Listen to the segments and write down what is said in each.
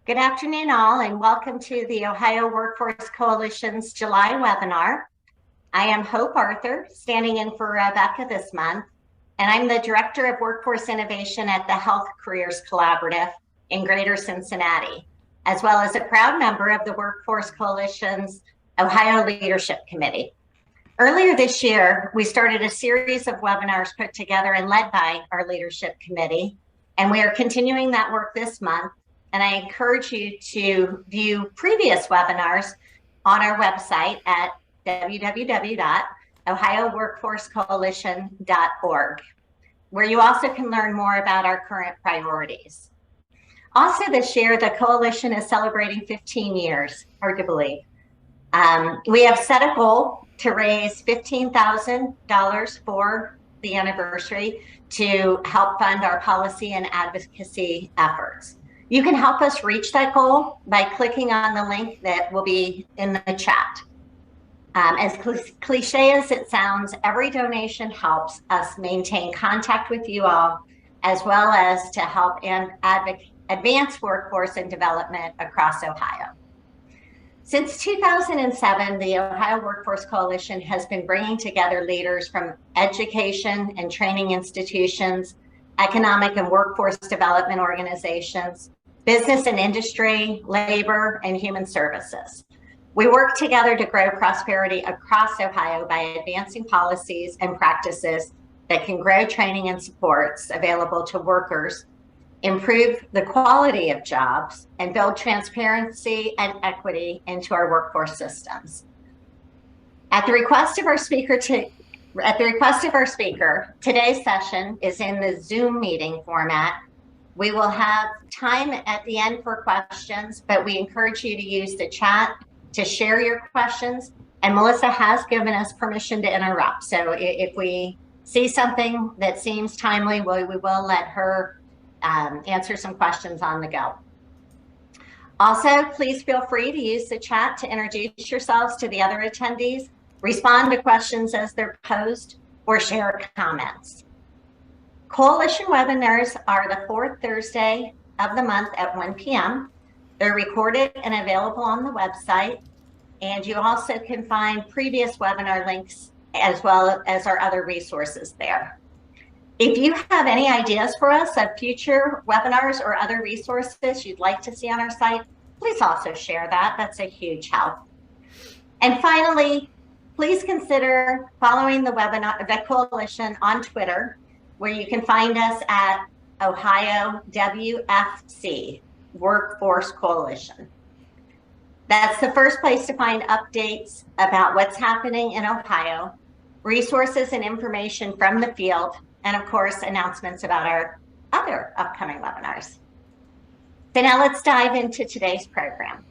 Good afternoon, all, and welcome to the Ohio Workforce Coalition's July webinar. I am Hope Arthur, standing in for Rebecca this month, and I'm the Director of Workforce Innovation at the Health Careers Collaborative in Greater Cincinnati, as well as a proud member of the Workforce Coalition's Ohio Leadership Committee. Earlier this year, we started a series of webinars put together and led by our Leadership Committee, and we are continuing that work this month. And I encourage you to view previous webinars on our website at www.ohioworkforcecoalition.org, where you also can learn more about our current priorities. Also this year, the coalition is celebrating 15 years, hard to believe. We have set a goal to raise $15,000 for the anniversary to help fund our policy and advocacy efforts. You can help us reach that goal by clicking on the link that will be in the chat. As cliche as it sounds, every donation helps us maintain contact with you all, as well as to help and advance workforce and development across Ohio. Since 2007, the Ohio Workforce Coalition has been bringing together leaders from education and training institutions, economic and workforce development organizations, business and industry, labor, and human services. We work together to grow prosperity across Ohio by advancing policies and practices that can grow training and supports available to workers, improve the quality of jobs, and build transparency and equity into our workforce systems. At the request of our speaker, today's session is in the Zoom meeting format. We will have time at the end for questions, but we encourage you to use the chat to share your questions. And Melissa has given us permission to interrupt. So if we see something that seems timely, we will let her answer some questions on the go. Also, please feel free to use the chat to introduce yourselves to the other attendees, respond to questions as they're posed, or share comments. Coalition webinars are the fourth Thursday of the month at 1 p.m. They're recorded and available on the website, and you also can find previous webinar links as well as our other resources there. If you have any ideas for us of future webinars or other resources you'd like to see on our site, please also share that. That's a huge help. And finally, please consider following the coalition on Twitter, where you can find us at Ohio WFC, Workforce Coalition. That's the first place to find updates about what's happening in Ohio, resources and information from the field, and of course, announcements about our other upcoming webinars. So now let's dive into today's program.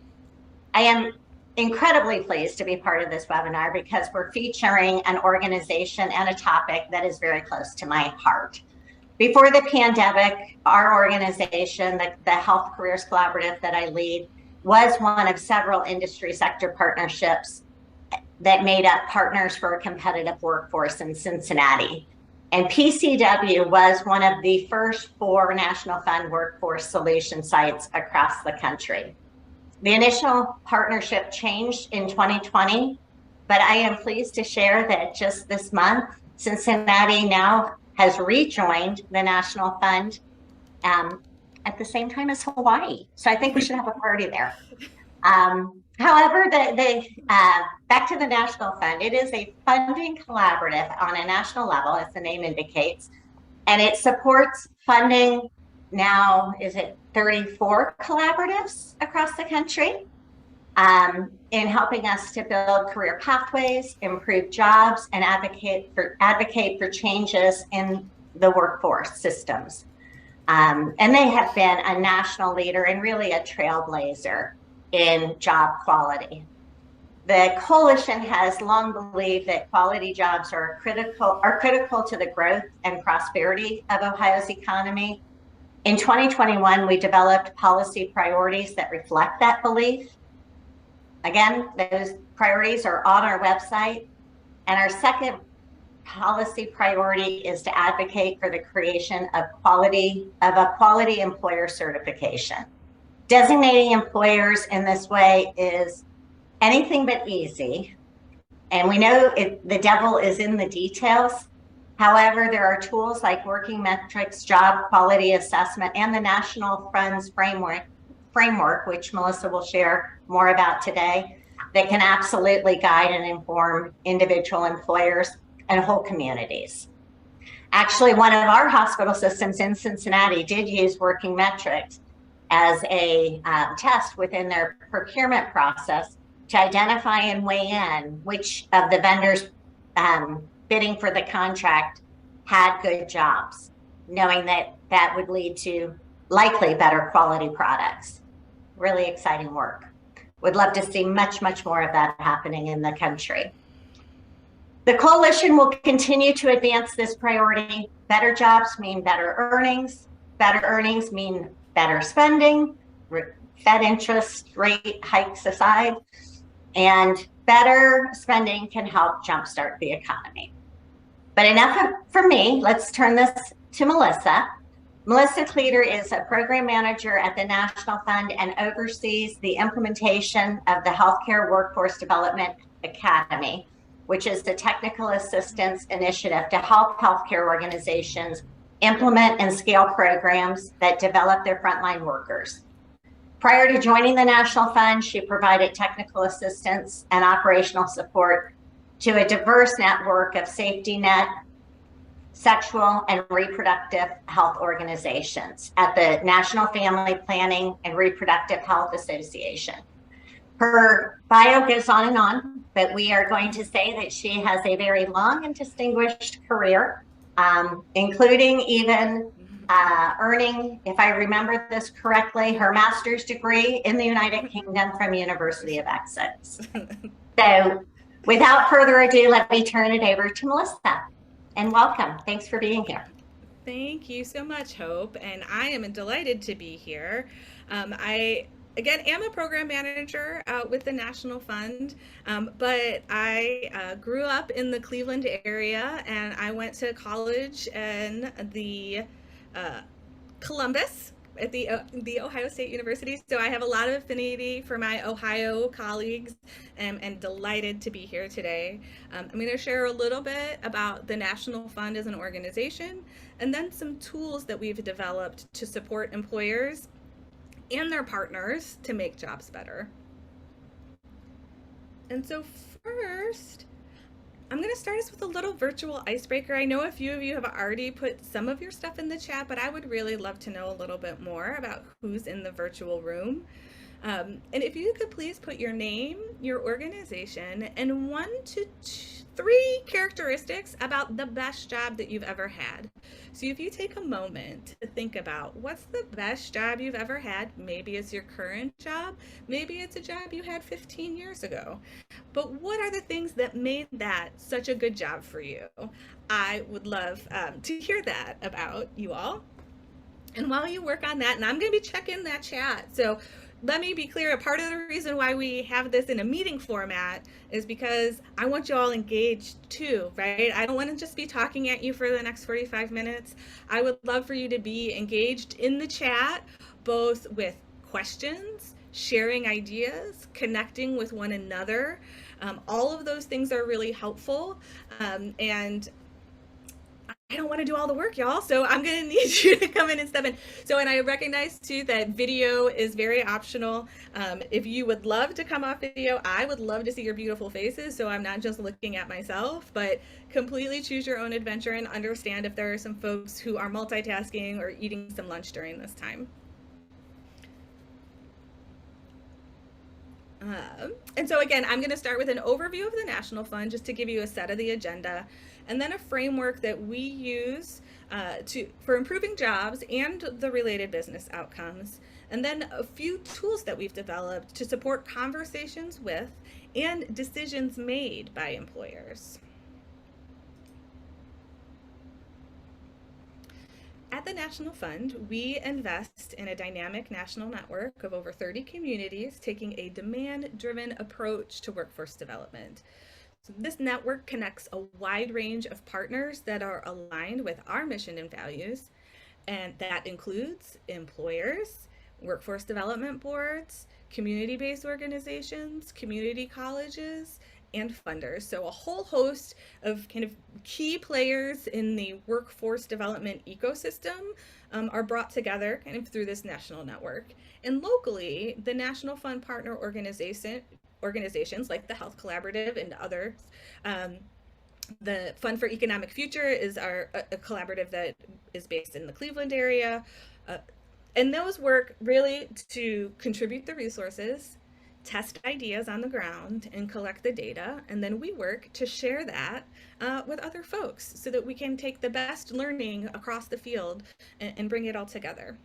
I am incredibly pleased to be part of this webinar because we're featuring an organization and a topic that is very close to my heart. Before the pandemic, our organization, the Health Careers Collaborative that I lead, was one of several industry sector partnerships that made up Partners for a Competitive Workforce in Cincinnati. And PCW was one of the first 4 National Fund workforce solution sites across the country. The initial partnership changed in 2020, but I am pleased to share that just this month, Cincinnati now has rejoined the National Fund at the same time as Hawaii. So I think we should have a party there. However, back to the National Fund, it is a funding collaborative on a national level, as the name indicates, and it supports funding now, is it 34 collaboratives across the country in helping us to build career pathways, improve jobs, and advocate for changes in the workforce systems. And they have been a national leader and really a trailblazer in job quality. The coalition has long believed that quality jobs are critical to the growth and prosperity of Ohio's economy. In 2021, we developed policy priorities that reflect that belief. Again, those priorities are on our website. And our second policy priority is to advocate for the creation of a quality employer certification. Designating employers in this way is anything but easy. And we know the devil is in the details. However, there are tools like working metrics, job quality assessment, and the National Funds framework, which Melissa will share more about today, that can absolutely guide and inform individual employers and whole communities. Actually, one of our hospital systems in Cincinnati did use working metrics as a test within their procurement process to identify and weigh in which of the vendors bidding for the contract had good jobs, knowing that that would lead to likely better quality products. Really exciting work. Would love to see much, much more of that happening in the country. The coalition will continue to advance this priority. Better jobs mean better earnings. Better earnings mean better spending, Fed interest rate hikes aside, and better spending can help jumpstart the economy. But enough for me. Let's turn this to Melissa. Melissa Kleder is a program manager at the National Fund and oversees the implementation of the Healthcare Workforce Development Academy, which is the technical assistance initiative to help healthcare organizations implement and scale programs that develop their frontline workers. Prior to joining the National Fund, she provided technical assistance and operational support to a diverse network of safety net, sexual and reproductive health organizations at the National Family Planning and Reproductive Health Association. Her bio goes on, but we are going to say that she has a very long and distinguished career, including even earning, if I remember this correctly, her master's degree in the United Kingdom from University of Essex. So without further ado, let me turn it over to Melissa. And welcome. Thanks for being here. Thank you so much, Hope. And I am delighted to be here. I am a program manager with the National Fund, but I grew up in the Cleveland area, and I went to college in the Columbus at the Ohio State University. So I have a lot of affinity for my Ohio colleagues, and delighted to be here today. I'm going to share a little bit about the National Fund as an organization, and then some tools that we've developed to support employers and their partners to make jobs better. And so first, I'm going to start us with a little virtual icebreaker. I know a few of you have already put some of your stuff in the chat, but I would really love to know a little bit more about who's in the virtual room. And if you could please put your name, your organization, and 1 to 3 characteristics about the best job that you've ever had. So if you take a moment to think about what's the best job you've ever had, maybe it's your current job, maybe it's a job you had 15 years ago, but what are the things that made that such a good job for you? I would love to hear that about you all. And while you work on that, and I'm going to be checking that chat, so let me be clear, a part of the reason why we have this in a meeting format is because I want you all engaged too, right? I don't want to just be talking at you for the next 45 minutes. I would love for you to be engaged in the chat, both with questions, sharing ideas, connecting with one another. All of those things are really helpful. And I don't want to do all the work, y'all, so I'm going to need you to come in and step in. So, and I recognize too that video is very optional. If you would love to come off video, I would love to see your beautiful faces, so I'm not just looking at myself, but completely choose your own adventure and understand if there are some folks who are multitasking or eating some lunch during this time. And so again, I'm going to start with an overview of the National Fund just to give you a set of the agenda, and then a framework that we use for improving jobs and the related business outcomes, and then a few tools that we've developed to support conversations with and decisions made by employers. At the National Fund, we invest in a dynamic national network of over 30 communities taking a demand-driven approach to workforce development. So this network connects a wide range of partners that are aligned with our mission and values, and that includes employers, workforce development boards, community-based organizations, community colleges, and funders. So a whole host of kind of key players in the workforce development ecosystem are brought together kind of through this national network. And locally, the National Fund partner organizations like the Health Collaborative and others. The Fund for Economic Future is a collaborative that is based in the Cleveland area. And those work really to contribute the resources, test ideas on the ground, and collect the data. And then we work to share that with other folks so that we can take the best learning across the field and bring it all together.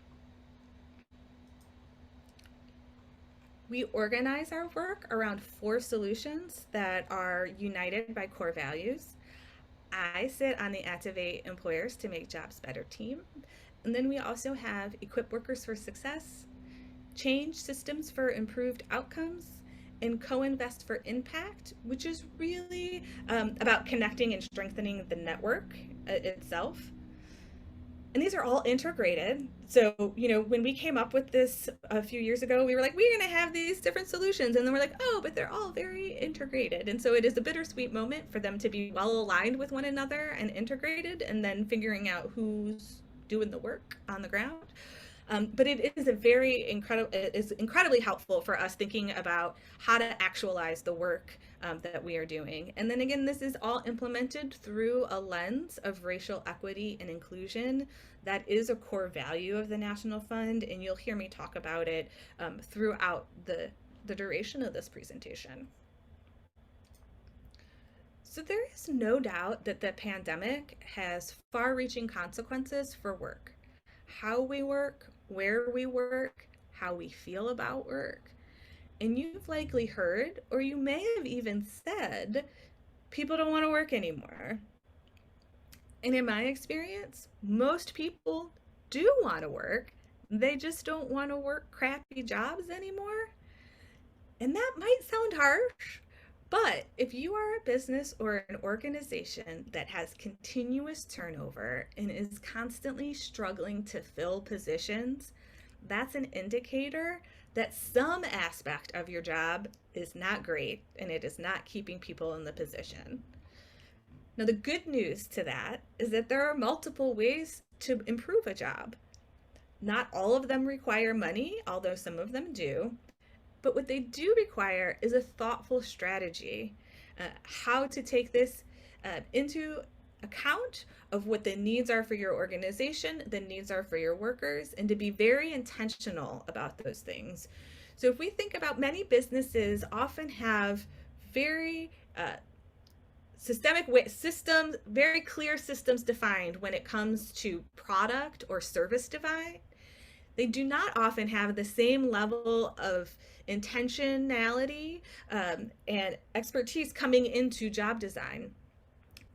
We organize our work around 4 solutions that are united by core values. I sit on the Activate Employers to Make Jobs Better team. And then we also have Equip Workers for Success, Change Systems for Improved Outcomes, and Co-Invest for Impact, which is really about connecting and strengthening the network itself. And these are all integrated. So, when we came up with this a few years ago, we were like, we're going to have these different solutions. And then we're like, oh, but they're all very integrated. And so it is a bittersweet moment for them to be well aligned with one another and integrated, and then figuring out who's doing the work on the ground. But it is incredibly helpful for us thinking about how to actualize the work that we are doing. And then again, this is all implemented through a lens of racial equity and inclusion. That is a core value of the National Fund, and you'll hear me talk about it throughout the duration of this presentation. So there is no doubt that the pandemic has far-reaching consequences for work. How we work, where we work, how we feel about work. And you've likely heard, or you may have even said, people don't want to work anymore. And in my experience, most people do want to work. They just don't want to work crappy jobs anymore. And that might sound harsh, but if you are a business or an organization that has continuous turnover and is constantly struggling to fill positions, that's an indicator that some aspect of your job is not great and it is not keeping people in the position. Now, the good news to that is that there are multiple ways to improve a job. Not all of them require money, although some of them do. But what they do require is a thoughtful strategy, how to take this into account of what the needs are for your organization, the needs are for your workers, and to be very intentional about those things. So if we think about, many businesses often have very systemic systems, very clear systems defined when it comes to product or service design. They do not often have the same level of intentionality and expertise coming into job design.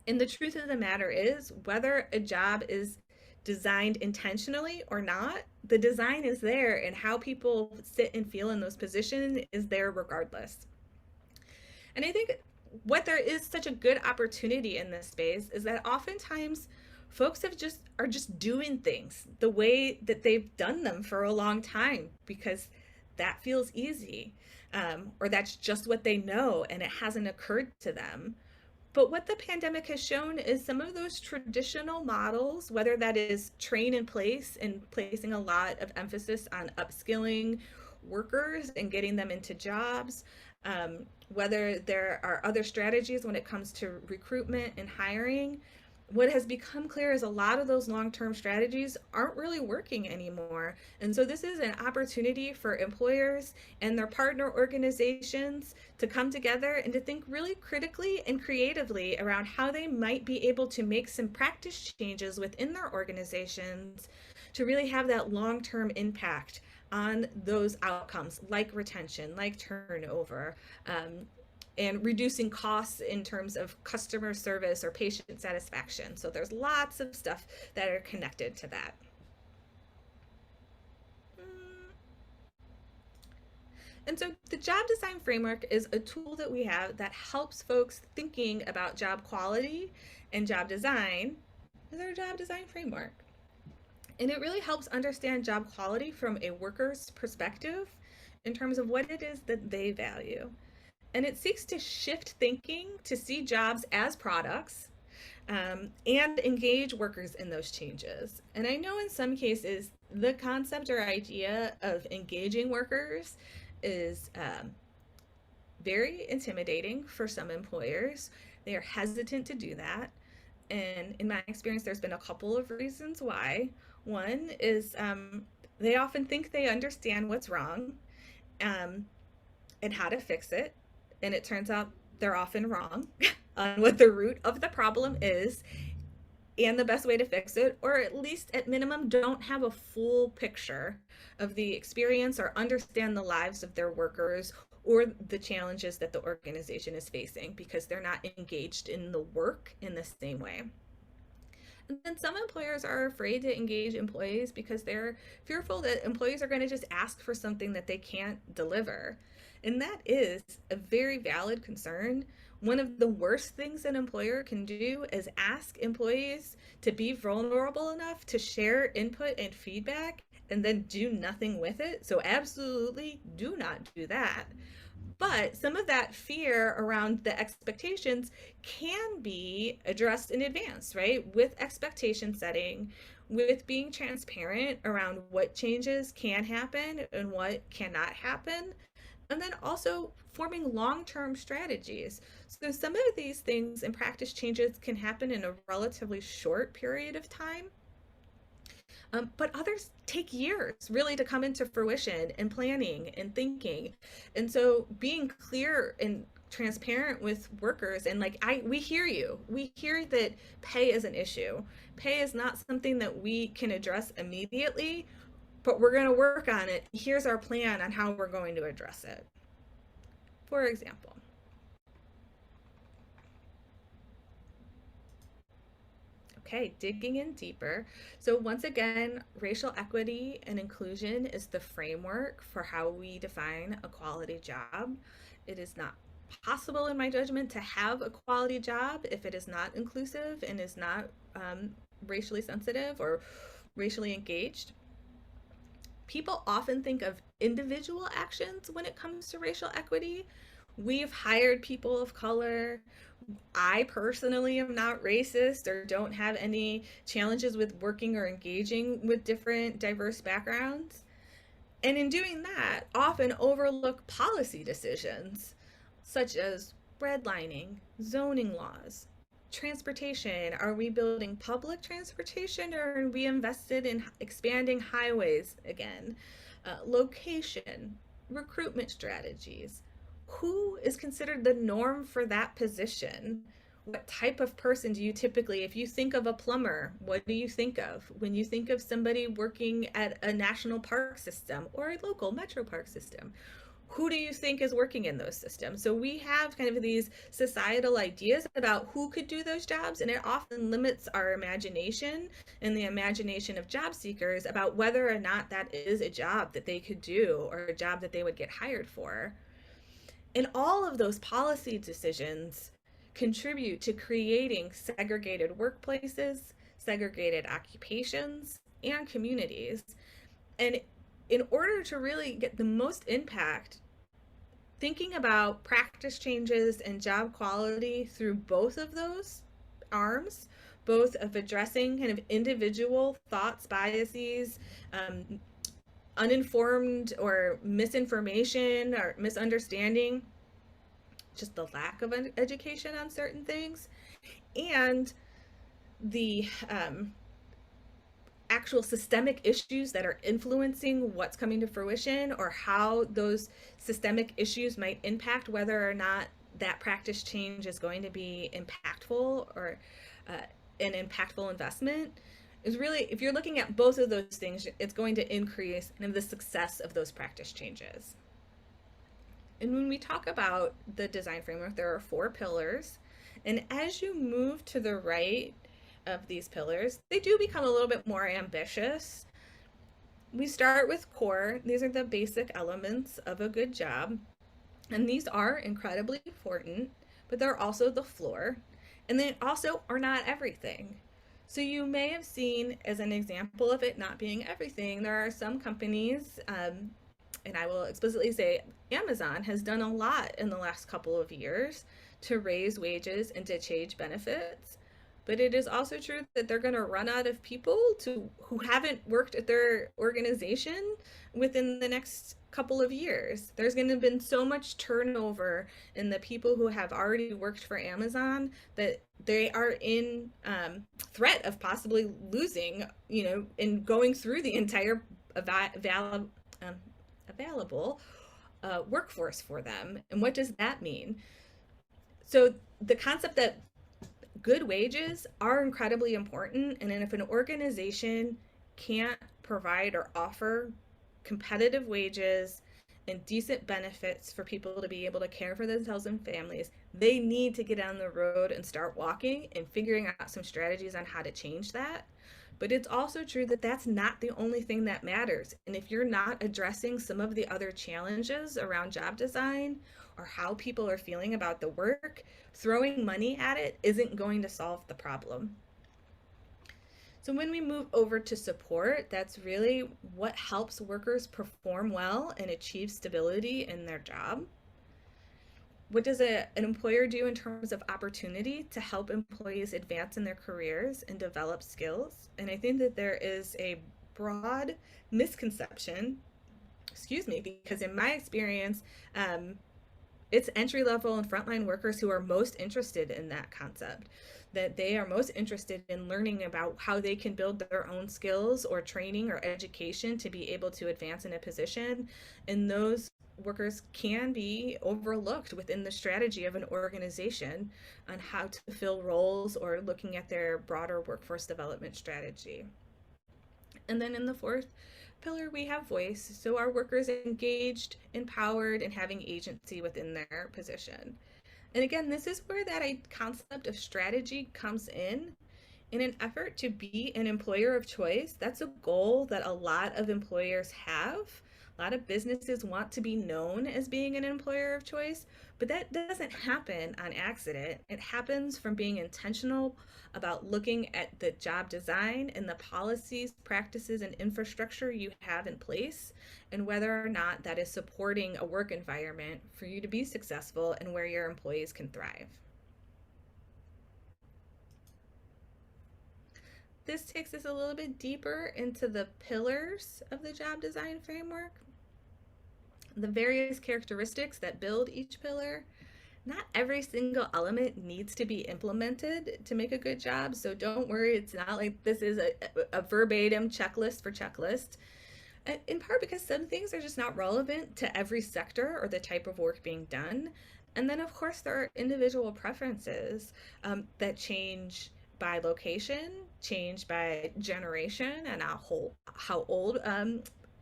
And the truth of the matter is, whether a job is designed intentionally or not, the design is there, and how people sit and feel in those positions is there regardless. And I think what there is such a good opportunity in this space is that oftentimes folks are just doing things the way that they've done them for a long time because that feels easy, or that's just what they know and it hasn't occurred to them. But what the pandemic has shown is some of those traditional models, whether that is train in place and placing a lot of emphasis on upskilling workers and getting them into jobs, whether there are other strategies when it comes to recruitment and hiring, what has become clear is a lot of those long-term strategies aren't really working anymore. And so this is an opportunity for employers and their partner organizations to come together and to think really critically and creatively around how they might be able to make some practice changes within their organizations to really have that long-term impact on those outcomes, like retention, like turnover, and reducing costs in terms of customer service or patient satisfaction. So there's lots of stuff that are connected to that. And so the job design framework is a tool that we have that helps folks thinking about job quality and job design with our job design framework. And it really helps understand job quality from a worker's perspective in terms of what it is that they value. And it seeks to shift thinking to see jobs as products, and engage workers in those changes. And I know in some cases, the concept or idea of engaging workers is very intimidating for some employers. They are hesitant to do that. And in my experience, there's been a couple of reasons why. One is they often think they understand what's wrong, um, and how to fix it. And it turns out they're often wrong on what the root of the problem is and the best way to fix it, or at least at minimum, don't have a full picture of the experience or understand the lives of their workers or the challenges that the organization is facing because they're not engaged in the work in the same way. And then some employers are afraid to engage employees because they're fearful that employees are going to just ask for something that they can't deliver. And that is a very valid concern. One of the worst things an employer can do is ask employees to be vulnerable enough to share input and feedback and then do nothing with it. So, absolutely do not do that. But some of that fear around the expectations can be addressed in advance, right? With expectation setting, with being transparent around what changes can happen and what cannot happen, and then also forming long-term strategies. So some of these things and practice changes can happen in a relatively short period of time, but others take years really to come into fruition and planning and thinking. And so being clear and transparent with workers and like we hear you. We hear that pay is an issue. Pay is not something that we can address immediately, but we're going to work on it. Here's our plan on how we're going to address it. For example, okay, digging in deeper. So once again, racial equity and inclusion is the framework for how we define a quality job. It is not possible, in my judgment, to have a quality job if it is not inclusive and is not racially sensitive or racially engaged. People often think of individual actions when it comes to racial equity. We've hired people of color. I personally am not racist or don't have any challenges with working or engaging with different diverse backgrounds. And in doing that, often overlook policy decisions such as redlining, zoning laws, transportation. Are we building public transportation or are we invested in expanding highways again? Location, recruitment strategies. Who is considered the norm for that position? What type of person do you typically, if you think of a plumber, what do you think of? When you think of somebody working at a national park system or a local metro park system, who do you think is working in those systems? So we have kind of these societal ideas about who could do those jobs, and it often limits our imagination and the imagination of job seekers about whether or not that is a job that they could do or a job that they would get hired for. And all of those policy decisions contribute to creating segregated workplaces, segregated occupations, and communities. And in order to really get the most impact, thinking about practice changes and job quality through both of those arms, both of addressing kind of individual thoughts, biases, uninformed or misinformation or misunderstanding, just the lack of education on certain things, and the actual systemic issues that are influencing what's coming to fruition or how those systemic issues might impact whether or not that practice change is going to be impactful or an impactful investment is really, if you're looking at both of those things, it's going to increase kind of the success of those practice changes. And when we talk about the design framework, there are 4 pillars. And as you move to the right of these pillars, they do become a little bit more ambitious. We start with core. These are the basic elements of a good job. And these are incredibly important, but they're also the floor. And they also are not everything. So you may have seen, as an example of it not being everything, there are some companies, and I will explicitly say Amazon has done a lot in the last couple of years to raise wages and to change benefits. But it is also true that they're going to run out of people who haven't worked at their organization within the next couple of years. There's going to have been so much turnover in the people who have already worked for Amazon that they are in threat of possibly losing, and going through the entire available workforce for them. And what does that mean? So the concept that good wages are incredibly important, and if an organization can't provide or offer competitive wages and decent benefits for people to be able to care for themselves and families, they need to get on the road and start walking and figuring out some strategies on how to change that. But it's also true that that's not the only thing that matters. And if you're not addressing some of the other challenges around job design or how people are feeling about the work, throwing money at it isn't going to solve the problem. So when we move over to support, that's really what helps workers perform well and achieve stability in their job. What does an employer do in terms of opportunity to help employees advance in their careers and develop skills? And I think that there is a broad misconception, because in my experience, it's entry level and frontline workers who are most interested in that concept, that they are most interested in learning about how they can build their own skills or training or education to be able to advance in a position. And those workers can be overlooked within the strategy of an organization on how to fill roles or looking at their broader workforce development strategy. And then in the fourth pillar, we have voice. So our workers engaged, empowered, and having agency within their position. And again, this is where that concept of strategy comes in. In an effort to be an employer of choice, that's a goal that a lot of employers have. A lot of businesses want to be known as being an employer of choice, but that doesn't happen on accident. It happens from being intentional about looking at the job design and the policies, practices, and infrastructure you have in place, and whether or not that is supporting a work environment for you to be successful and where your employees can thrive. This takes us a little bit deeper into the pillars of the job design framework, the various characteristics that build each pillar. Not every single element needs to be implemented to make a good job, so don't worry, it's not like this is a verbatim checklist for checklist. In part because some things are just not relevant to every sector or the type of work being done. And then, of course, there are individual preferences that change by location, change by generation, and how old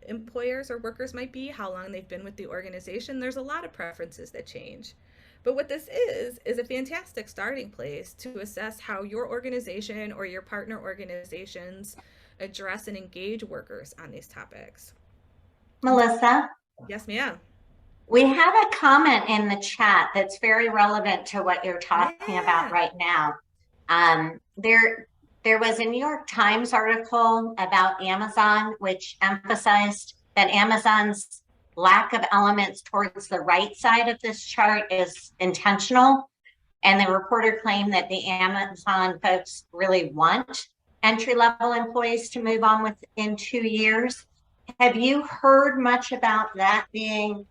employers or workers might be, how long they've been with the organization. There's a lot of preferences that change. But what this is a fantastic starting place to assess how your organization or your partner organizations address and engage workers on these topics. Melissa? Yes, ma'am. We have a comment in the chat that's very relevant to what you're talking about right now. There was a New York Times article about Amazon, which emphasized that Amazon's lack of elements towards the right side of this chart is intentional. And the reporter claimed that the Amazon folks really want entry-level employees to move on within 2 years. Have you heard much about that being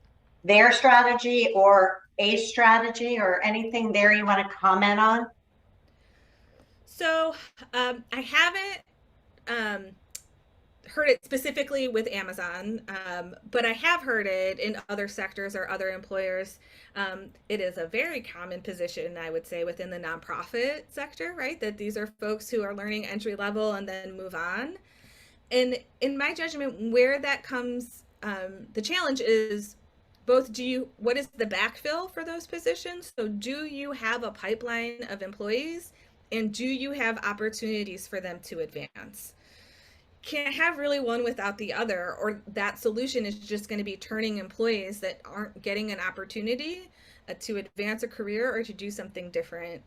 their strategy or a strategy or anything there you want to comment on? So I haven't heard it specifically with Amazon, but I have heard it in other sectors or other employers. It is a very common position, I would say, within the nonprofit sector, right? That these are folks who are learning entry level and then move on. And in my judgment, where that comes, the challenge is both what is the backfill for those positions? So do you have a pipeline of employees, and do you have opportunities for them to advance? Can't have really one without the other, or that solution is just going to be turning employees that aren't getting an opportunity to advance a career or to do something different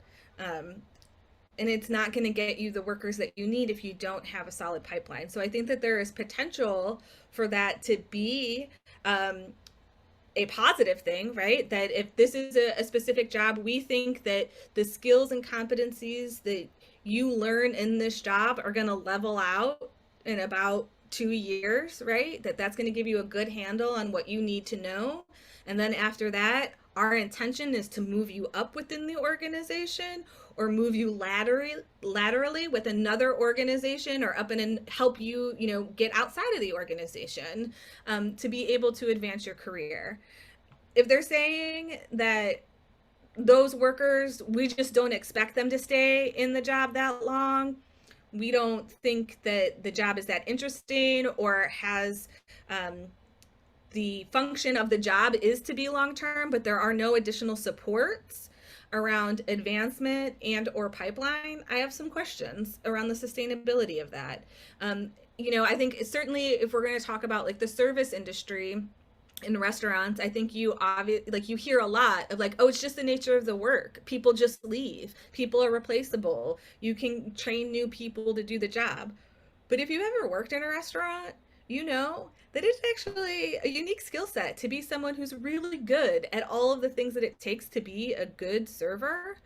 and it's not going to get you the workers that you need if you don't have a solid pipeline. So I think that there is potential for that to be a positive thing, right? That if this is a specific job, we think that the skills and competencies that you learn in this job are going to level out in about 2 years, right? That's going to give you a good handle on what you need to know. And then after that, our intention is to move you up within the organization or move you laterally with another organization or up and help you, get outside of the organization to be able to advance your career. If they're saying that those workers, we just don't expect them to stay in the job that long, we don't think that the job is that interesting or has the function of the job is to be long term, but there are no additional supports around advancement and or pipeline, I have some questions around the sustainability of that. I think certainly if we're going to talk about like the service industry in restaurants, I think you hear a lot of like, oh, it's just the nature of the work. People just leave. People are replaceable. You can train new people to do the job. But if you've ever worked in a restaurant, you know that it's actually a unique skill set to be someone who's really good at all of the things that it takes to be a good server.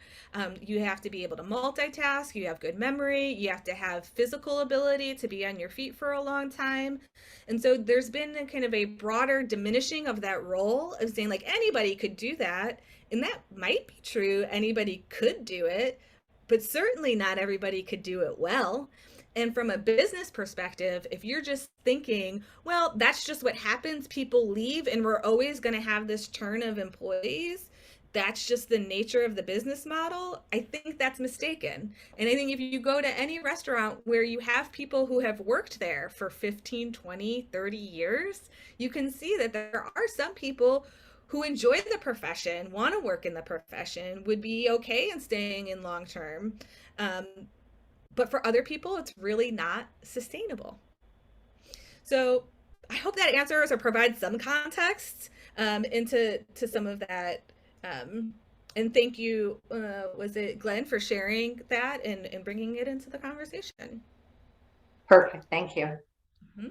You have to be able to multitask, you have good memory, you have to have physical ability to be on your feet for a long time. And so there's been a kind of a broader diminishing of that role of saying like anybody could do that. And that might be true, anybody could do it, but certainly not everybody could do it well. And from a business perspective, if you're just thinking, well, that's just what happens, people leave and we're always going to have this churn of employees, that's just the nature of the business model, I think that's mistaken. And I think if you go to any restaurant where you have people who have worked there for 15, 20, 30 years, you can see that there are some people who enjoy the profession, want to work in the profession, would be okay in staying in long term. But for other people, it's really not sustainable. So I hope that answers or provides some context into some of that. And thank you, was it Glenn, for sharing that and bringing it into the conversation. Perfect. Thank you. Mm-hmm.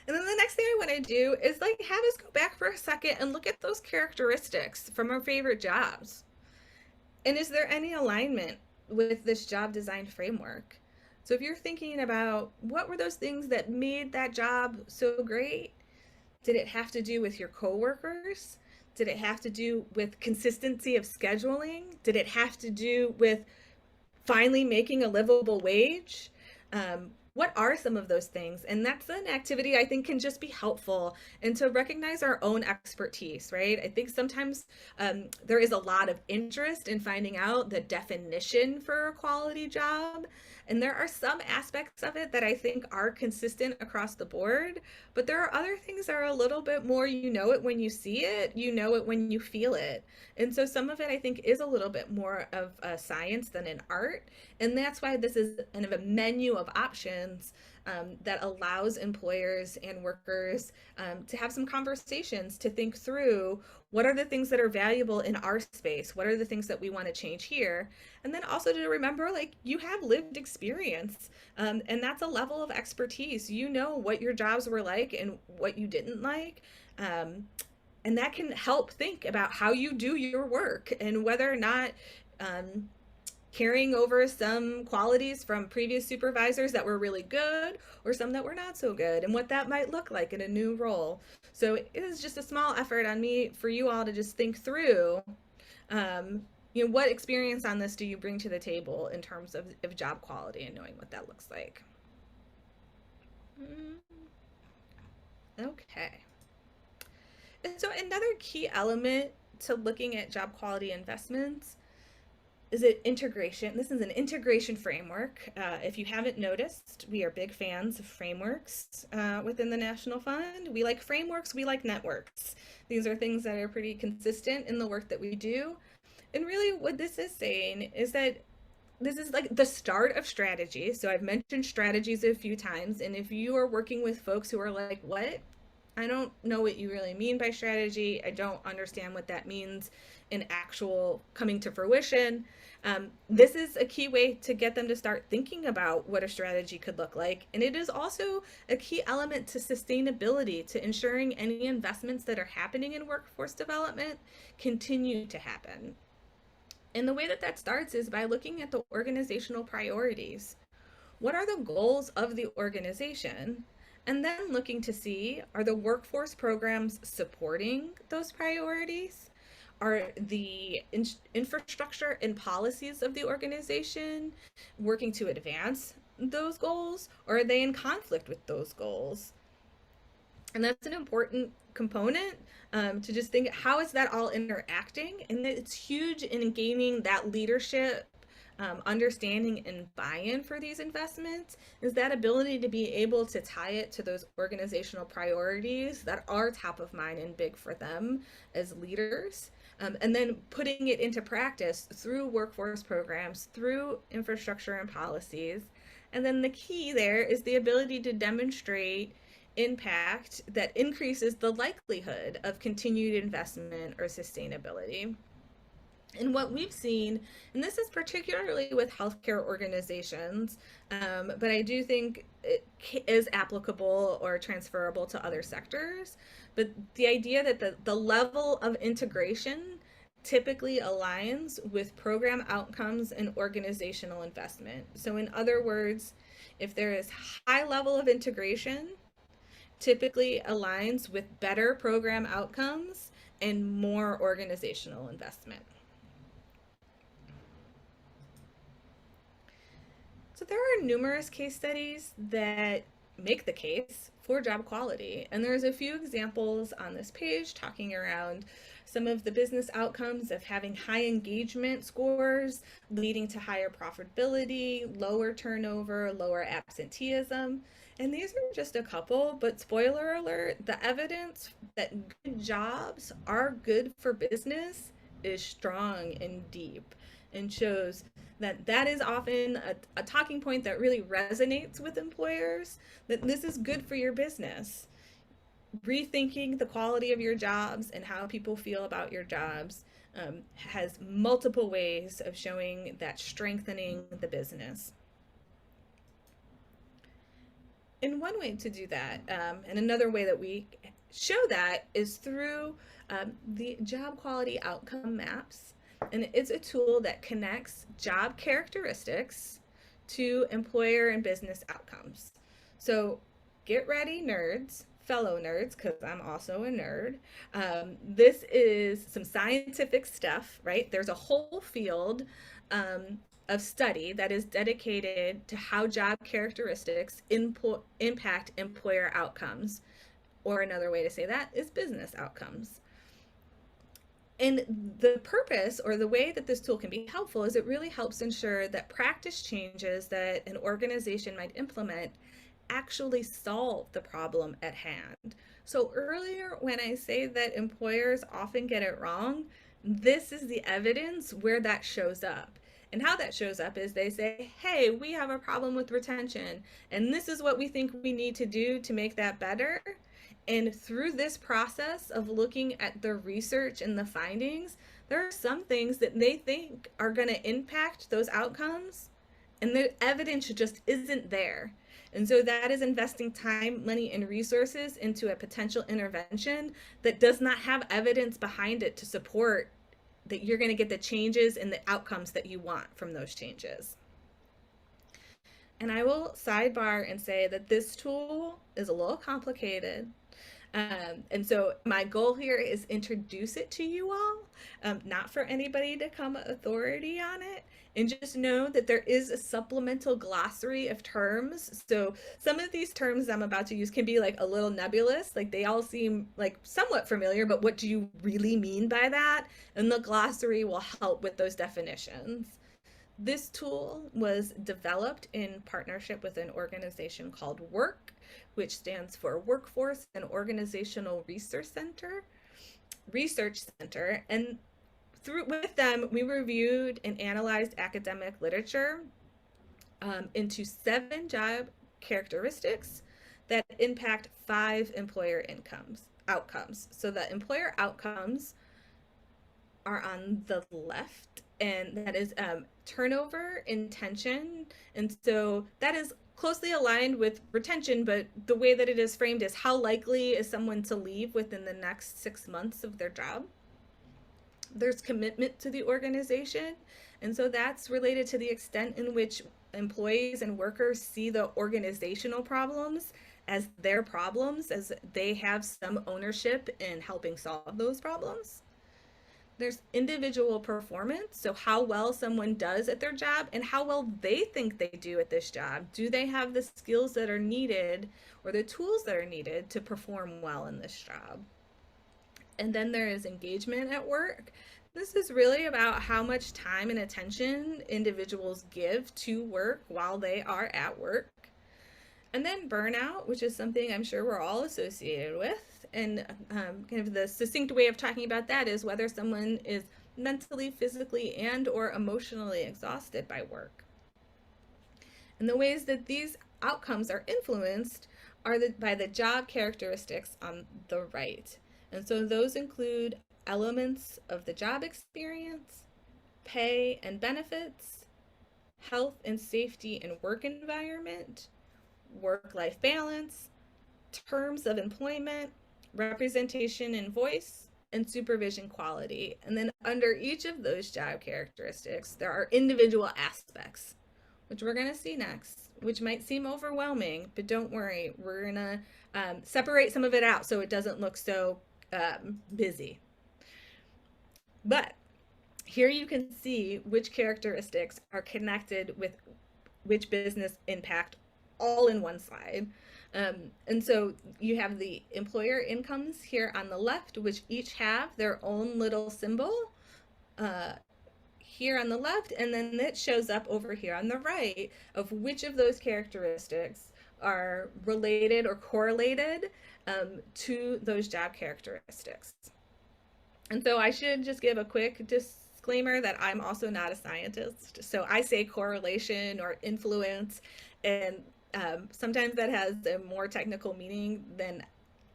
And then the next thing I want to do is like have us go back for a second and look at those characteristics from our favorite jobs. And is there any alignment with this job design framework? So if you're thinking about what were those things that made that job so great, did it have to do with your coworkers? Did it have to do with consistency of scheduling? Did it have to do with finally making a livable wage? What are some of those things? And that's an activity I think can just be helpful, and to recognize our own expertise, right? I think sometimes there is a lot of interest in finding out the definition for a quality job. And there are some aspects of it that I think are consistent across the board, but there are other things that are a little bit more, you know it when you see it, you know it when you feel it. And so some of it I think is a little bit more of a science than an art. And that's why this is kind of a menu of options that allows employers and workers to have some conversations to think through what are the things that are valuable in our space, what are the things that we want to change here, and then also to remember like you have lived experience, and that's a level of expertise. You know what your jobs were like and what you didn't like, and that can help think about how you do your work and whether or not carrying over some qualities from previous supervisors that were really good or some that were not so good, and what that might look like in a new role. So it is just a small effort on me for you all to just think through, what experience on this do you bring to the table in terms of job quality and knowing what that looks like. Okay. And so another key element to looking at job quality investments is it integration. This is an integration framework. If you haven't noticed, we are big fans of frameworks within the National Fund. We like frameworks, we like networks. These are things that are pretty consistent in the work that we do. And really what this is saying is that this is like the start of strategy. So I've mentioned strategies a few times, and if you are working with folks who are like, what? I don't know what you really mean by strategy. I don't understand what that means in actual coming to fruition. This is a key way to get them to start thinking about what a strategy could look like. And it is also a key element to sustainability, to ensuring any investments that are happening in workforce development continue to happen. And the way that that starts is by looking at the organizational priorities. What are the goals of the organization? And then looking to see, are the workforce programs supporting those priorities? Are the infrastructure and policies of the organization working to advance those goals? Or are they in conflict with those goals? And that's an important component, to just think, how is that all interacting? And it's huge in gaining that leadership, understanding and buy-in for these investments, is that ability to be able to tie it to those organizational priorities that are top of mind and big for them as leaders. And then putting it into practice through workforce programs, through infrastructure and policies. And then the key there is the ability to demonstrate impact that increases the likelihood of continued investment or sustainability. And what we've seen, and this is particularly with healthcare organizations, but I do think it is applicable or transferable to other sectors. But the idea that the level of integration typically aligns with program outcomes and organizational investment. So, in other words, if there is high level of integration, typically aligns with better program outcomes and more organizational investment. So there are numerous case studies that make the case for job quality. And there's a few examples on this page talking around some of the business outcomes of having high engagement scores leading to higher profitability, lower turnover, lower absenteeism. And these are just a couple, but spoiler alert, the evidence that good jobs are good for business is strong and deep, and shows that that is often a talking point that really resonates with employers, that this is good for your business. Rethinking the quality of your jobs and how people feel about your jobs, has multiple ways of showing that strengthening the business. And one way to do that, and another way that we show that, is through the job quality outcome maps. And it's a tool that connects job characteristics to employer and business outcomes. So get ready, nerds, fellow nerds, because I'm also a nerd. This is some scientific stuff, right? There's a whole field of study that is dedicated to how job characteristics impact employer outcomes. Or another way to say that is business outcomes. And the purpose, or the way that this tool can be helpful, is it really helps ensure that practice changes that an organization might implement actually solve the problem at hand. So earlier, when I say that employers often get it wrong, this is the evidence where that shows up. And how that shows up is they say, hey, we have a problem with retention, and this is what we think we need to do to make that better. And through this process of looking at the research and the findings, there are some things that they think are going to impact those outcomes, and the evidence just isn't there. And so that is investing time, money, and resources into a potential intervention that does not have evidence behind it to support that you're going to get the changes and the outcomes that you want from those changes. And I will sidebar and say that this tool is a little complicated. And so my goal here is introduce it to you all, not for anybody to come authority on it, and just know that there is a supplemental glossary of terms. So some of these terms I'm about to use can be like a little nebulous, like they all seem like somewhat familiar, but what do you really mean by that? And the glossary will help with those definitions. This tool was developed in partnership with an organization called WORK, which stands for Workforce and Organizational Research Center. And with them, we reviewed and analyzed academic literature into 7 job characteristics that impact 5 employer outcomes. So the employer outcomes are on the left, and that is turnover, intention, and so that is closely aligned with retention, but the way that it is framed is how likely is someone to leave within the next 6 months of their job. There's commitment to the organization, and so that's related to the extent in which employees and workers see the organizational problems as their problems, as they have some ownership in helping solve those problems. There's individual performance, so how well someone does at their job and how well they think they do at this job. Do they have the skills that are needed or the tools that are needed to perform well in this job? And then there is engagement at work. This is really about how much time and attention individuals give to work while they are at work. And then burnout, which is something I'm sure we're all associated with. And kind of the succinct way of talking about that is whether someone is mentally, physically, and or emotionally exhausted by work. And the ways that these outcomes are influenced are by the job characteristics on the right. And so those include elements of the job experience, pay and benefits, health and safety and work environment, work-life balance, terms of employment, representation and voice, and supervision quality. And then under each of those job characteristics, there are individual aspects, which we're going to see next, which might seem overwhelming, but don't worry, we're going to separate some of it out so it doesn't look so busy. But here you can see which characteristics are connected with which business impact all in one slide. And so you have the employer incomes here on the left, which each have their own little symbol here on the left, and then it shows up over here on the right of which of those characteristics are related or correlated to those job characteristics. And so I should just give a quick disclaimer that I'm also not a scientist. So I say correlation or influence, and sometimes that has a more technical meaning than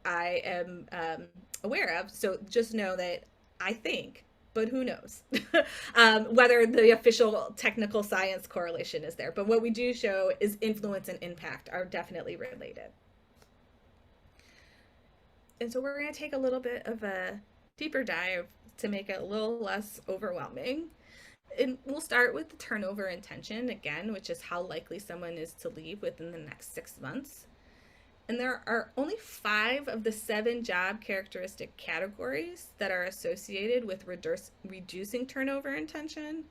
I am aware of. So just know that I think, but who knows whether the official technical science correlation is there. But what we do show is influence and impact are definitely related. And so we're going to take a little bit of a deeper dive to make it a little less overwhelming. And we'll start with the turnover intention again, which is how likely someone is to leave within the next 6 months. And there are only 5 of the 7 job characteristic categories that are associated with reducing turnover intention.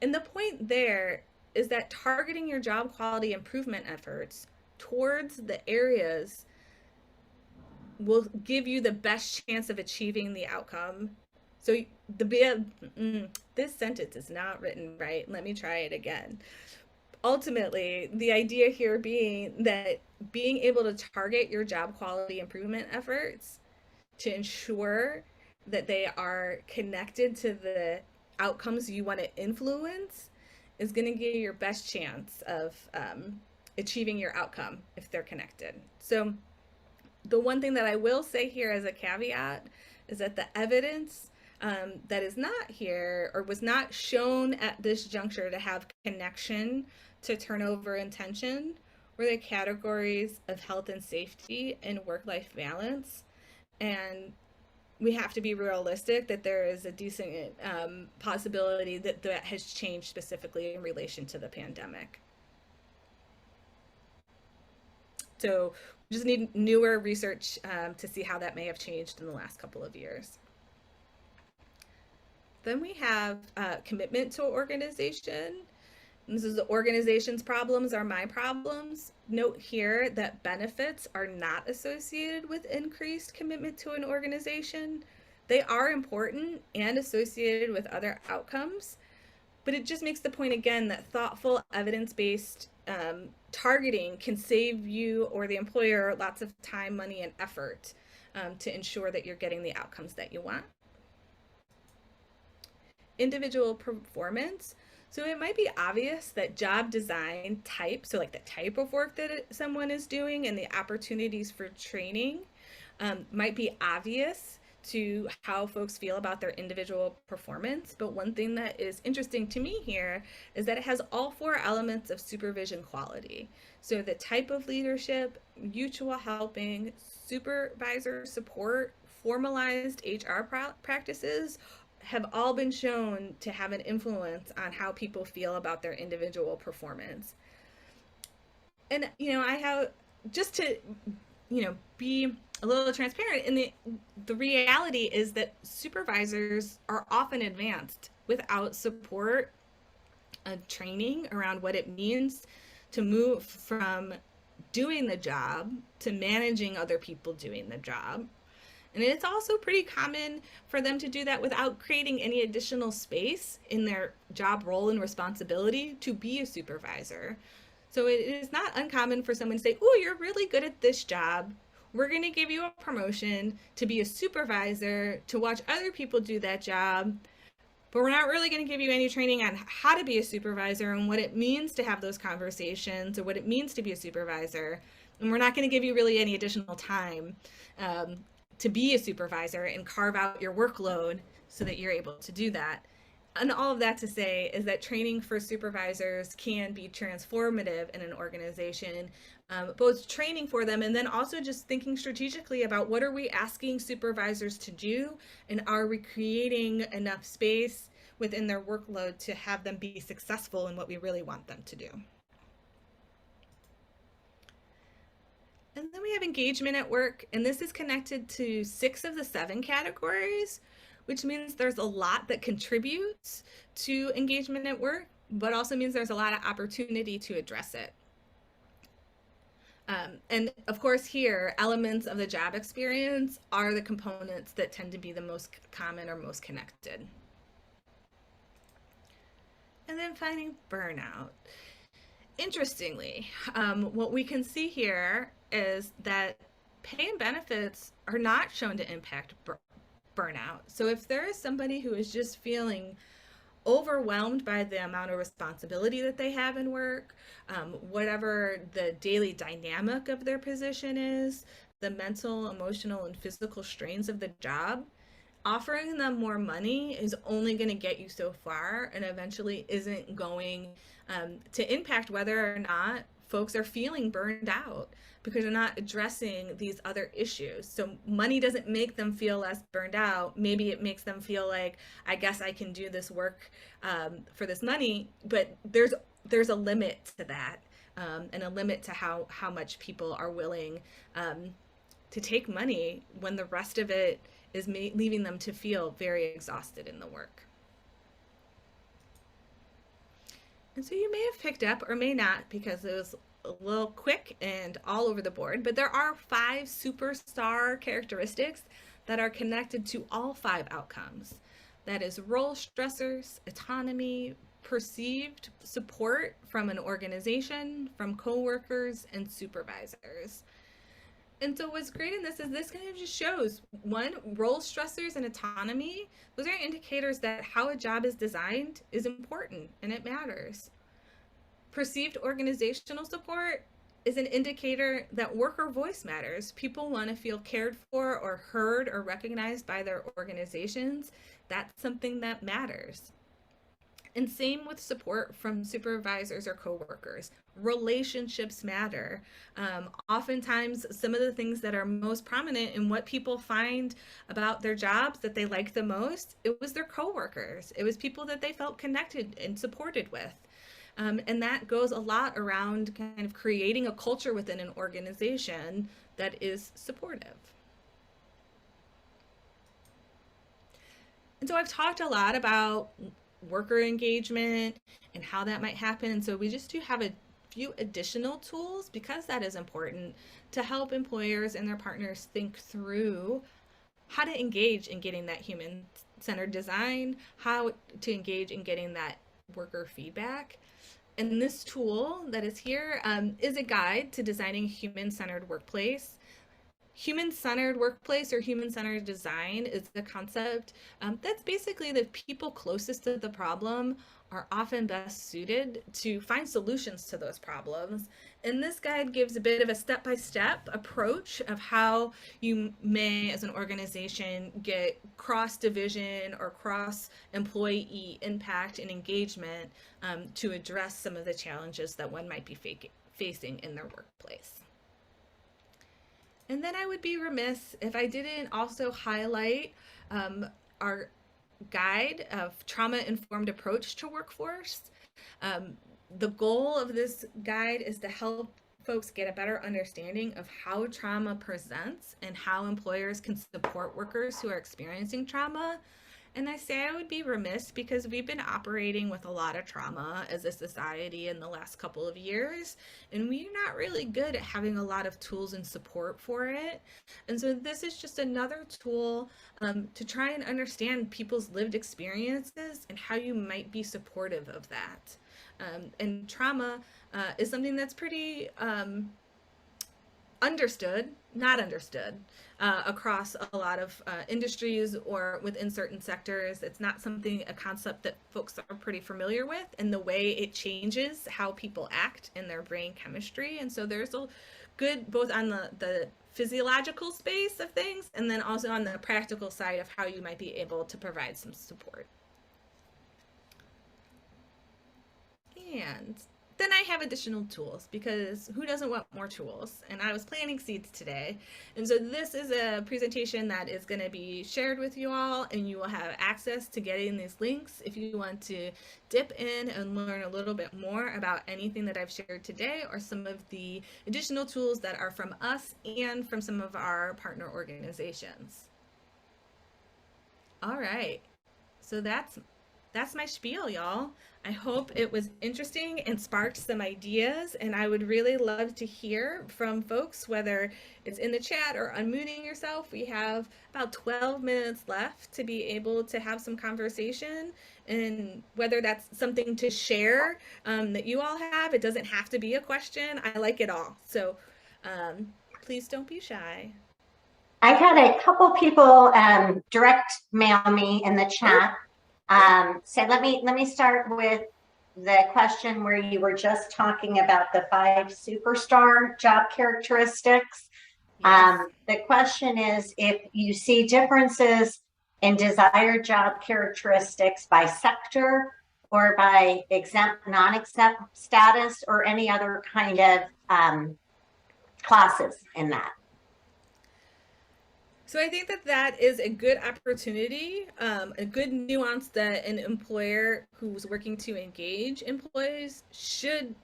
And the point there is that targeting your job quality improvement efforts towards the areas will give you the best chance of achieving the outcome. So this sentence is not written right. Let me try it again. Ultimately, the idea here being that being able to target your job quality improvement efforts to ensure that they are connected to the outcomes you want to influence is going to give you your best chance of achieving your outcome if they're connected. So the one thing that I will say here as a caveat is that the evidence that is not here or was not shown at this juncture to have connection to turnover intention were the categories of health and safety and work-life balance. And we have to be realistic that there is a decent possibility that that has changed specifically in relation to the pandemic. So we just need newer research to see how that may have changed in the last couple of years. Then we have commitment to organization. This is the organization's problems are my problems. Note here that benefits are not associated with increased commitment to an organization. They are important and associated with other outcomes, but it just makes the point again that thoughtful, evidence-based targeting can save you or the employer lots of time, money, and effort to ensure that you're getting the outcomes that you want. Individual performance. So it might be obvious that job design type, so like the type of work that someone is doing and the opportunities for training, might be obvious to how folks feel about their individual performance. But one thing that is interesting to me here is that it has all four elements of supervision quality. So the type of leadership, mutual helping, supervisor support, formalized HR practices have all been shown to have an influence on how people feel about their individual performance. And I have, just to be a little transparent, and the reality is that supervisors are often advanced without support of training around what it means to move from doing the job to managing other people doing the job. And it's also pretty common for them to do that without creating any additional space in their job role and responsibility to be a supervisor. So it is not uncommon for someone to say, oh, you're really good at this job. We're going to give you a promotion to be a supervisor, to watch other people do that job. But we're not really going to give you any training on how to be a supervisor and what it means to have those conversations or what it means to be a supervisor. And we're not going to give you really any additional time to be a supervisor and carve out your workload so that you're able to do that. And all of that to say is that training for supervisors can be transformative in an organization, both training for them and then also just thinking strategically about what are we asking supervisors to do, and are we creating enough space within their workload to have them be successful in what we really want them to do. And then we have engagement at work, and this is connected to 6 of the 7 categories, which means there's a lot that contributes to engagement at work, but also means there's a lot of opportunity to address it. And of course here, elements of the job experience are the components that tend to be the most common or most connected. And then finding burnout. Interestingly, what we can see here is that pay and benefits are not shown to impact burnout. So if there is somebody who is just feeling overwhelmed by the amount of responsibility that they have in work, whatever the daily dynamic of their position is, the mental, emotional, and physical strains of the job, offering them more money is only going to get you so far and eventually isn't going to impact whether or not folks are feeling burned out, because they're not addressing these other issues. So money doesn't make them feel less burned out. Maybe it makes them feel like, I guess I can do this work for this money, but there's a limit to that, and a limit to how much people are willing to take money when the rest of it is leaving them to feel very exhausted in the work. And so you may have picked up, or may not, because it was a little quick and all over the board, but there are 5 superstar characteristics that are connected to all 5 outcomes. That is role stressors, autonomy, perceived support from an organization, from coworkers, and supervisors. And so what's great in this is this kind of just shows, one, role stressors and autonomy. Those are indicators that how a job is designed is important and it matters. Perceived organizational support is an indicator that worker voice matters. People want to feel cared for or heard or recognized by their organizations. That's something that matters. And same with support from supervisors or coworkers. Relationships matter. Oftentimes, some of the things that are most prominent in what people find about their jobs that they like the most, it was their coworkers. It was people that they felt connected and supported with. And that goes a lot around kind of creating a culture within an organization that is supportive. And so I've talked a lot about worker engagement and how that might happen. And so we just do have a few additional tools, because that is important, to help employers and their partners think through how to engage in getting that human-centered design, how to engage in getting that worker feedback. And this tool that is here is a guide to designing a human-centered workplace. Human-centered workplace or human-centered design is the concept that's basically the people closest to the problem are often best suited to find solutions to those problems. And this guide gives a bit of a step-by-step approach of how you may, as an organization, get cross-division or cross-employee impact and engagement to address some of the challenges that one might be facing in their workplace. And then I would be remiss if I didn't also highlight our guide of trauma-informed approach to workforce. Um, the goal of this guide is to help folks get a better understanding of how trauma presents and how employers can support workers who are experiencing trauma. And I say I would be remiss because we've been operating with a lot of trauma as a society in the last couple of years, and we're not really good at having a lot of tools and support for it. And so this is just another tool to try and understand people's lived experiences and how you might be supportive of that. And trauma is something that's pretty understood, not understood across a lot of industries or within certain sectors. It's not something, a concept that folks are pretty familiar with, and the way it changes how people act in their brain chemistry. And so there's a good, both on the physiological space of things, and then also on the practical side of how you might be able to provide some support. And then I have additional tools, because who doesn't want more tools? And I was planting seeds today. And so this is a presentation that is going to be shared with you all, and you will have access to getting these links if you want to dip in and learn a little bit more about anything that I've shared today, or some of the additional tools that are from us and from some of our partner organizations. All right, so that's my spiel, y'all. I hope it was interesting and sparked some ideas, and I would really love to hear from folks, whether it's in the chat or unmuting yourself. We have about 12 minutes left to be able to have some conversation, and whether that's something to share that you all have. It doesn't have to be a question. I like it all. So please don't be shy. I had a couple people direct mail me in the chat. So let me start with the question where you were just talking about the 5 superstar job characteristics. Yes. The question is, if you see differences in desired job characteristics by sector or by exempt, non-exempt status, or any other kind of classes in that. So I think that that is a good opportunity, a good nuance that an employer who's working to engage employees should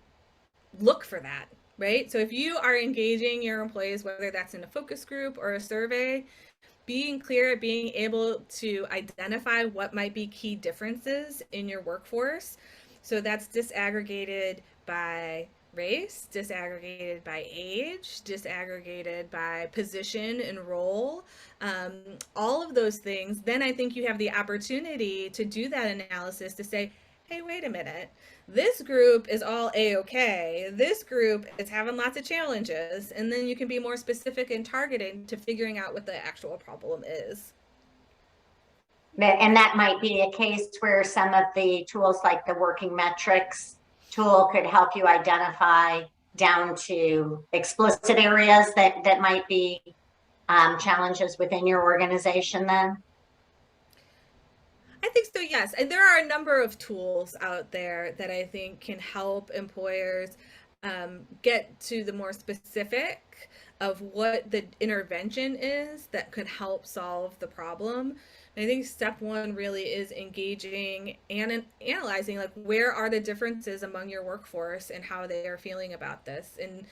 look for that, right? So if you are engaging your employees, whether that's in a focus group or a survey, being clear, being able to identify what might be key differences in your workforce. So that's disaggregated by race, disaggregated by age, disaggregated by position and role, all of those things. Then I think you have the opportunity to do that analysis to say, hey, wait a minute, this group is all A-okay, this group is having lots of challenges, and then you can be more specific and targeted to figuring out what the actual problem is. And that might be a case where some of the tools like the working metrics tool could help you identify down to explicit areas that might be challenges within your organization then? I think so, yes. And there are a number of tools out there that I think can help employers get to the more specific of what the intervention is that could help solve the problem. And I think step one really is engaging and analyzing, like, where are the differences among your workforce and how they are feeling about this. And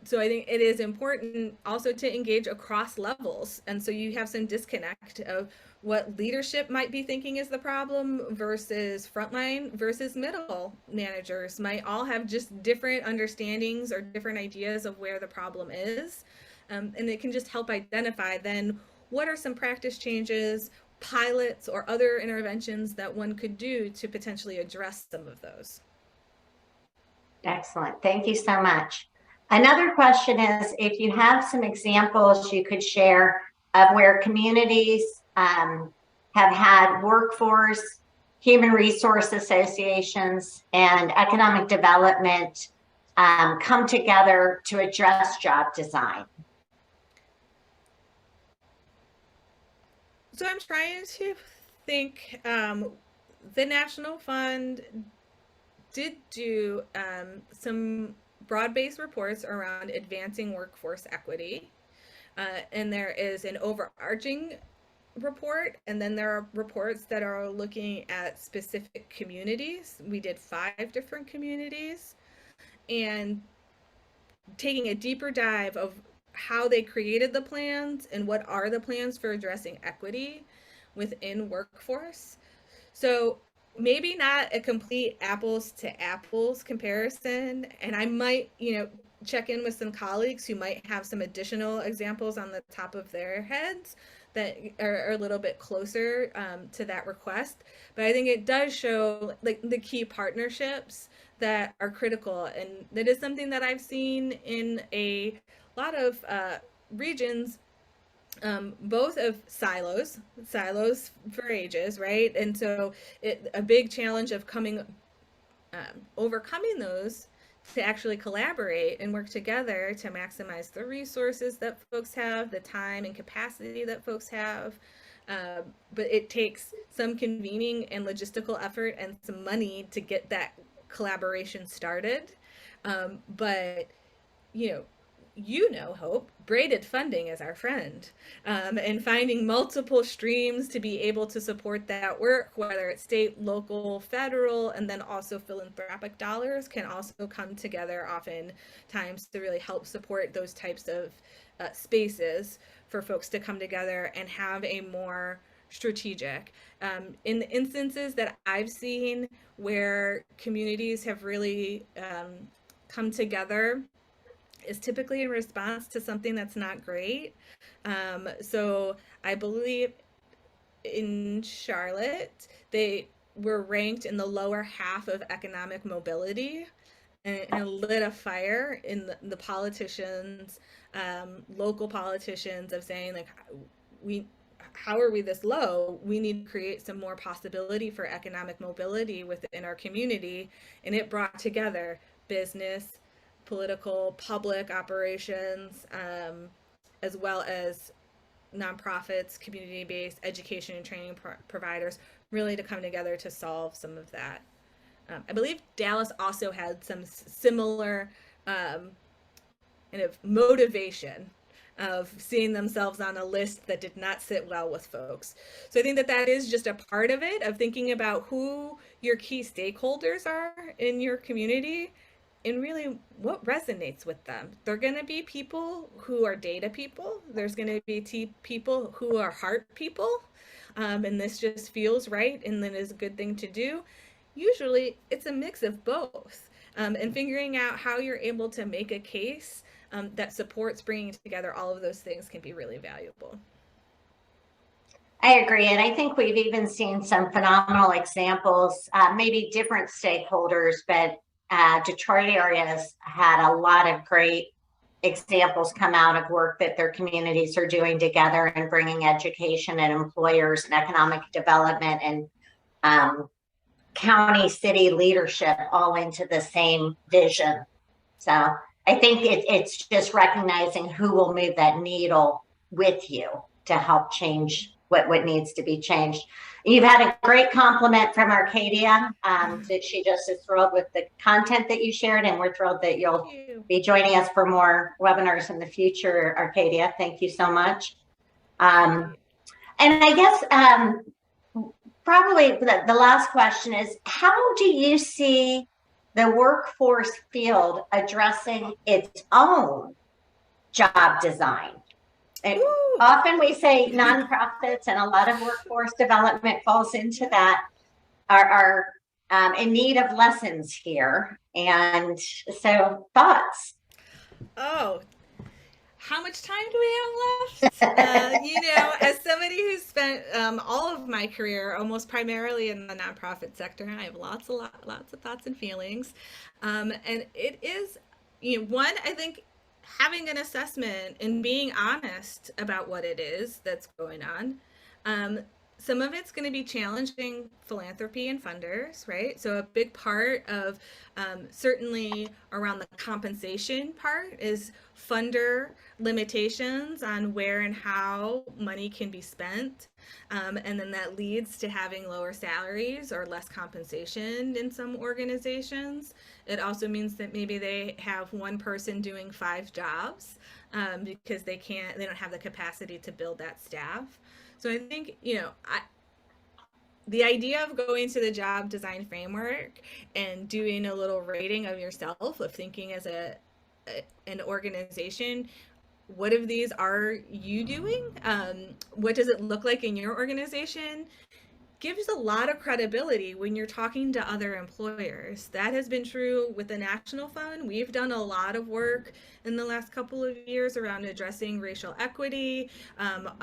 so I think it is important also to engage across levels. And so you have some disconnect of what leadership might be thinking is the problem versus frontline versus middle managers might all have just different understandings or different ideas of where the problem is. And it can just help identify then what are some practice changes, pilots, or other interventions that one could do to potentially address some of those. Excellent. Thank you so much. Another question is if you have some examples you could share of where communities have had workforce, human resource associations, and economic development come together to address job design. So I'm trying to think. The National Fund did do some broad-based reports around advancing workforce equity. And there is an overarching report, and then there are reports that are looking at specific communities. We did 5 different communities, and taking a deeper dive of how they created the plans and what are the plans for addressing equity within workforce. So maybe not a complete apples to apples comparison. And I might, check in with some colleagues who might have some additional examples on the top of their heads that are a little bit closer to that request. But I think it does show like the key partnerships that are critical. And that is something that I've seen in a lot of regions, both of silos for ages, right? And so a big challenge of overcoming those to actually collaborate and work together to maximize the resources that folks have, the time and capacity that folks have. But it takes some convening and logistical effort and some money to get that collaboration started. But, Hope, braided funding is our friend, and finding multiple streams to be able to support that work, whether it's state, local, federal, and then also philanthropic dollars can also come together oftentimes to really help support those types of spaces for folks to come together and have a more strategic. In the instances that I've seen where communities have really come together is typically in response to something that's not great. So I believe in Charlotte, they were ranked in the lower half of economic mobility, and lit a fire in the politicians, local politicians, of saying like, how are we this low? We need to create some more possibility for economic mobility within our community. And it brought together business, political, public operations, as well as nonprofits, community-based education and training providers, really to come together to solve some of that. I believe Dallas also had some similar kind of motivation of seeing themselves on a list that did not sit well with folks. So I think that is just a part of it, of thinking about who your key stakeholders are in your community and really what resonates with them. They're going to be people who are data people. There's going to be people who are heart people. And this just feels right and then is a good thing to do. Usually it's a mix of both. And figuring out how you're able to make a case that supports bringing together all of those things can be really valuable. I agree. And I think we've even seen some phenomenal examples, maybe different stakeholders, but Detroit area has had a lot of great examples come out of work that their communities are doing together and bringing education and employers and economic development and county, city leadership all into the same vision. So I think it's just recognizing who will move that needle with you to help change what needs to be changed. You've had a great compliment from Arcadia, that she just is thrilled with the content that you shared, and we're thrilled that you'll be joining us for more webinars in the future, Arcadia. Thank you so much. And I guess probably the last question is, how do you see the workforce field addressing its own job design? And often we say nonprofits, and a lot of workforce development falls into that, are in need of lessons here. And so thoughts? Oh, how much time do we have left? As somebody who's spent all of my career almost primarily in the nonprofit sector, I have lots of thoughts and feelings. And it is One, I think having an assessment and being honest about what it is that's going on. Um, some of it's going to be challenging philanthropy and funders, right? So a big part of certainly around the compensation part is funder limitations on where and how money can be spent. And then that leads to having lower salaries or less compensation in some organizations. It also means that maybe they have one person doing 5 jobs because they don't have the capacity to build that staff. So I think, the idea of going to the job design framework and doing a little rating of yourself, of thinking as an organization, what of these are you doing? What does it look like in your organization? Gives a lot of credibility when you're talking to other employers. That has been true with the National Fund. We've done a lot of work in the last couple of years around addressing racial equity,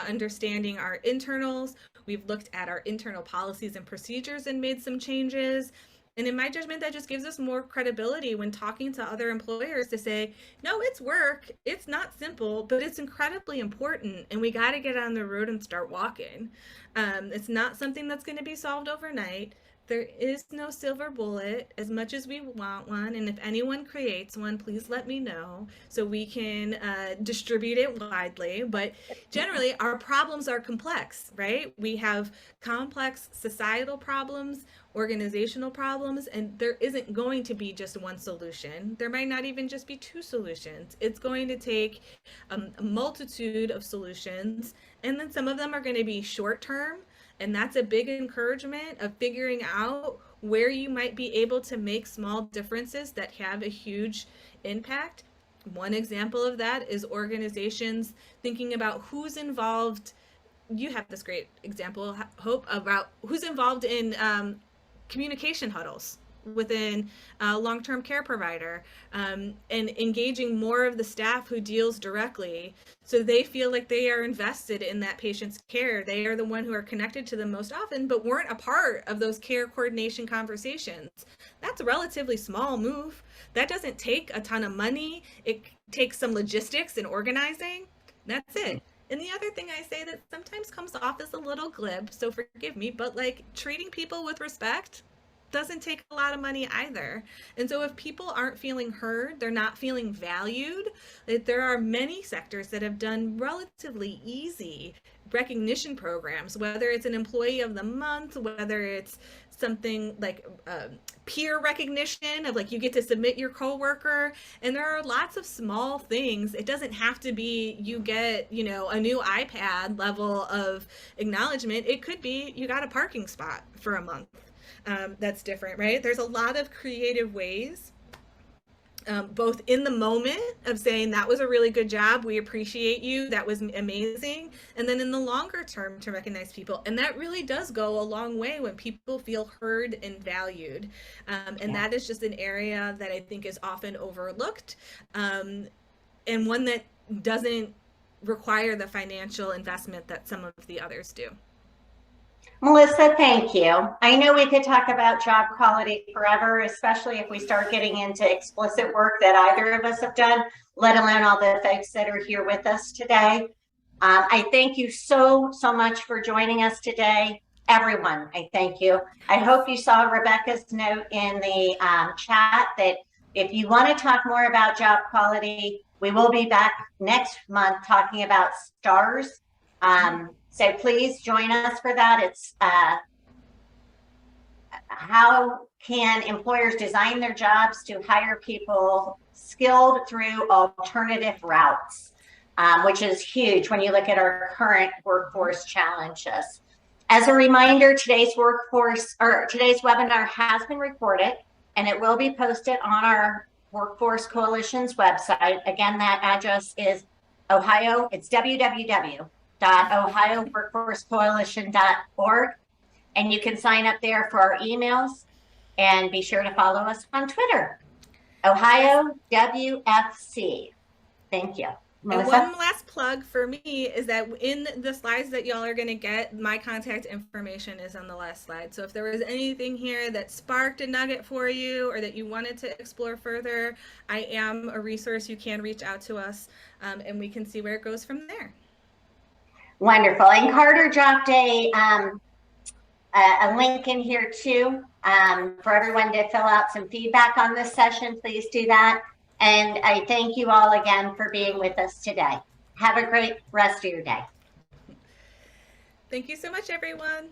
understanding our internals. We've looked at our internal policies and procedures and made some changes. And in my judgment, that just gives us more credibility when talking to other employers to say, no, it's work. It's not simple, but it's incredibly important. And we got to get on the road and start walking. It's not something that's going to be solved overnight. There is no silver bullet as much as we want one. And if anyone creates one, please let me know so we can distribute it widely. But generally, our problems are complex, right? We have complex societal problems, organizational problems, and there isn't going to be just one solution. There might not even just be 2 solutions. It's going to take a multitude of solutions, and then some of them are going to be short term, and that's a big encouragement of figuring out where you might be able to make small differences that have a huge impact. One example of that is organizations thinking about who's involved. You have this great example, Hope, about who's involved in communication huddles within a long-term care provider, and engaging more of the staff who deals directly so they feel like they are invested in that patient's care. They are the one who are connected to them most often, but weren't a part of those care coordination conversations. That's a relatively small move. That doesn't take a ton of money. It takes some logistics and organizing. That's it. And the other thing I say that sometimes comes off as a little glib, so forgive me, but like treating people with respect doesn't take a lot of money either. And so if people aren't feeling heard, they're not feeling valued, there are many sectors that have done relatively easy recognition programs, whether it's an employee of the month, whether it's something like peer recognition of like you get to submit your coworker, and there are lots of small things. It doesn't have to be you get a new iPad level of acknowledgement. It could be you got a parking spot for a month. That's different, right? There's a lot of creative ways, both in the moment of saying that was a really good job, we appreciate you, that was amazing, and then in the longer term to recognize people. And that really does go a long way when people feel heard and valued. And that is just an area that I think is often overlooked, and one that doesn't require the financial investment that some of the others do. Melissa, thank you. I know we could talk about job quality forever, especially if we start getting into explicit work that either of us have done, let alone all the folks that are here with us today. I thank you so much for joining us today. Everyone, I thank you. I hope you saw Rebecca's note in the chat that if you want to talk more about job quality, we will be back next month talking about STARS. So please join us for that. It's how can employers design their jobs to hire people skilled through alternative routes, which is huge when you look at our current workforce challenges. As a reminder, today's webinar has been recorded and it will be posted on our Workforce Coalition's website. Again, that address is Ohio. It's www.ohioworkforcecoalition.org, and you can sign up there for our emails, and be sure to follow us on Twitter, Ohio WFC. Thank you. And Melissa? one last plug for me is that in the slides that y'all are going to get, my contact information is on the last slide. So if there was anything here that sparked a nugget for you or that you wanted to explore further, I am a resource. You can reach out to us and we can see where it goes from there. Wonderful. And Carter dropped a link in here too for everyone to fill out some feedback on this session. Please do that. And I thank you all again for being with us today. Have a great rest of your day. Thank you so much, everyone.